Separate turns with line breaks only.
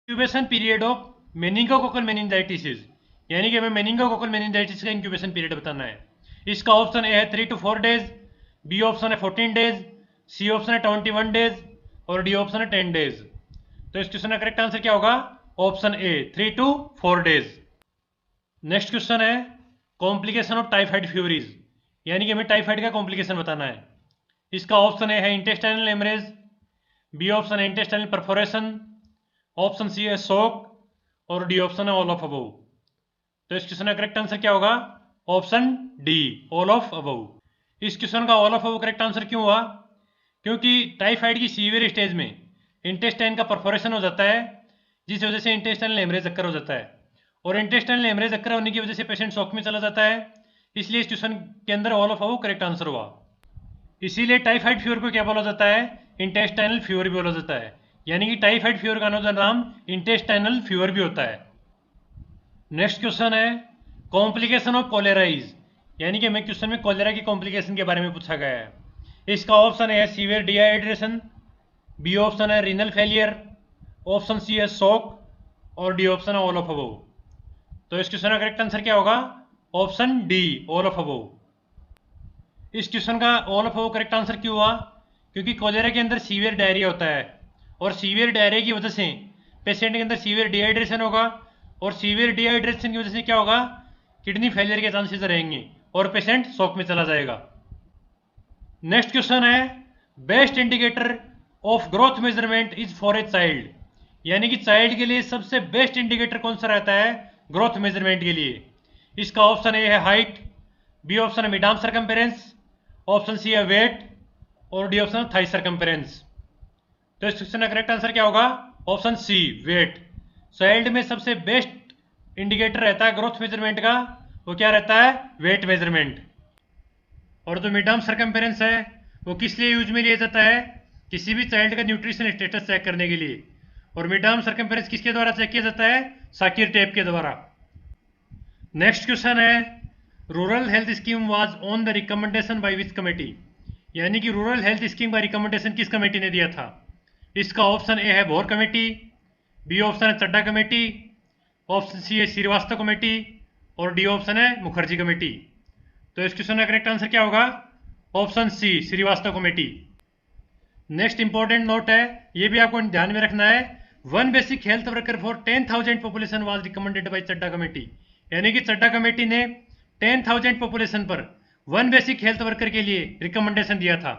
Incubation period of meningococcal meningitis, यानी कि हमें मेनिंगोकोकल मेनिंजाइटिस का इंक्यूबेशन पीरियड बताना है। इसका ऑप्शन ए है 3 to 4 डेज, बी ऑप्शन है 14 डेज, सी ऑप्शन है 21 डेज और डी ऑप्शन है 10 डेज। तो इस क्वेश्चन का करेक्ट आंसर क्या होगा? Option A 3 to 4 days. Next question है कॉम्प्लिकेशन ऑफ टाइफाइड फ्यूरीज, यानी कि हमें टाइफाइड का कॉम्प्लिकेशन बताना है। इसका ऑप्शन ए है इंटेस्टाइनल हेमरेज, बी ऑप्शन है इंटेस्टाइनल परफोरेशन, ऑप्शन सी है शॉक और डी ऑप्शन है ऑल ऑफ अबव। तो इस क्वेश्चन का करेक्ट आंसर क्या होगा? Option D all of above. इस क्वेश्चन का all of above correct answer क्यों हुआ? क्योंकि टाइफाइड की सीवियर स्टेज में इंटेस्टाइन का परफोरेशन हो जाता है, जिस वजह से इंटेस्टाइनल हेमरेज अक्कर हो जाता है, और इंटेस्टाइनल हेमरेज अक्कर होने की वजह से पेशेंट शॉक में चला जाता है। इसलिए इस क्वेश्चन के अंदर all of above correct answer हुआ। इसीलिए टाइफाइड फीवर को क्या बोला जाता है? इंटेस्टाइनल फीवर भी बोला जाता है, यानी कि टाइफाइड फीवर का अनदर नाम इंटेस्टाइनल फीवर भी होता है। नेक्स्ट क्वेश्चन है कॉम्प्लिकेशन ऑफ कोलेराइज, यानी कि हमें क्वेश्चन में कोलेरा की कॉम्प्लिकेशन के बारे में पूछा गया है। इसका ऑप्शन है सीवियर डिहाइड्रेशन, बी ऑप्शन है रीनल फेलियर, ऑप्शन सी है शॉक और डी ऑप्शन है ऑल ऑफ अबव। तो इस क्वेश्चन का करेक्ट आंसर क्या होगा? Option D all of above. इस क्वेश्चन का all of above correct answer क्यों हुआ? क्योंकि कोलेरा के अंदर सीवियर डायरिया होता है, और सीवियर डायरिया की वजह से पेशेंट के अंदर सीवियर डिहाइड्रेशन होगा, और सीवियर डिहाइड्रेशन की वजह से क्या होगा? किडनी फेलियर के चांसेस रहेंगे और पेशेंट शॉक में चला जाएगा। नेक्स्ट क्वेश्चन है best indicator of growth measurement is for a child, यानी कि चाइल्ड के लिए सबसे बेस्ट इंडिकेटर कौन सा रहता है ग्रोथ मेजरमेंट के लिए? इसका ऑप्शन ए है हाइट, बी ऑप्शन है mid arm circumference, option C है वेट और डी ऑप्शन है थाई सर्कम्फेरेंस। तो इस क्वेश्चन का करेक्ट आंसर क्या होगा? ऑप्शन सी वेट। चाइल्ड में सबसे बेस्ट इंडिकेटर रहता है ग्रोथ मेजरमेंट का, वो क्या रहता है? Weight measurement. और जो मिड आर्म सर्कम्फेरेंस है वो किस लिए यूज में लिया जाता है? किसी भी चाइल्ड का न्यूट्रिशन स्टेटस चेक करने के लिए। और मिड आर्म सर्कम्फेरेंस किसके द्वारा चेक किया जाता है? साकिर टेप के द्वारा। नेक्स्ट क्वेश्चन है rural health scheme was on the recommendation by which committee, यानी कि रूरल हेल्थ स्कीम का रिकमेंडेशन किस कमेटी ने दिया था? इसका ऑप्शन ए है भोर कमेटी, बी ऑप्शन है चड्डा कमेटी, ऑप्शन सी है श्रीवास्तव कमेटी और डी ऑप्शन है मुखर्जी कमेटी। तो इस क्वेश्चन का करेक्ट आंसर क्या होगा? Option C Srivastava committee. Next important note है, ये भी आपको ध्यान में रखना है, one basic health worker for 10,000 population was recommended by Chadha committee, यानी कि चड्डा कमेटी ने 10,000 पॉपुलेशन पर वन बेसिक हेल्थ वर्कर के लिए रिकमेंडेशन दिया था।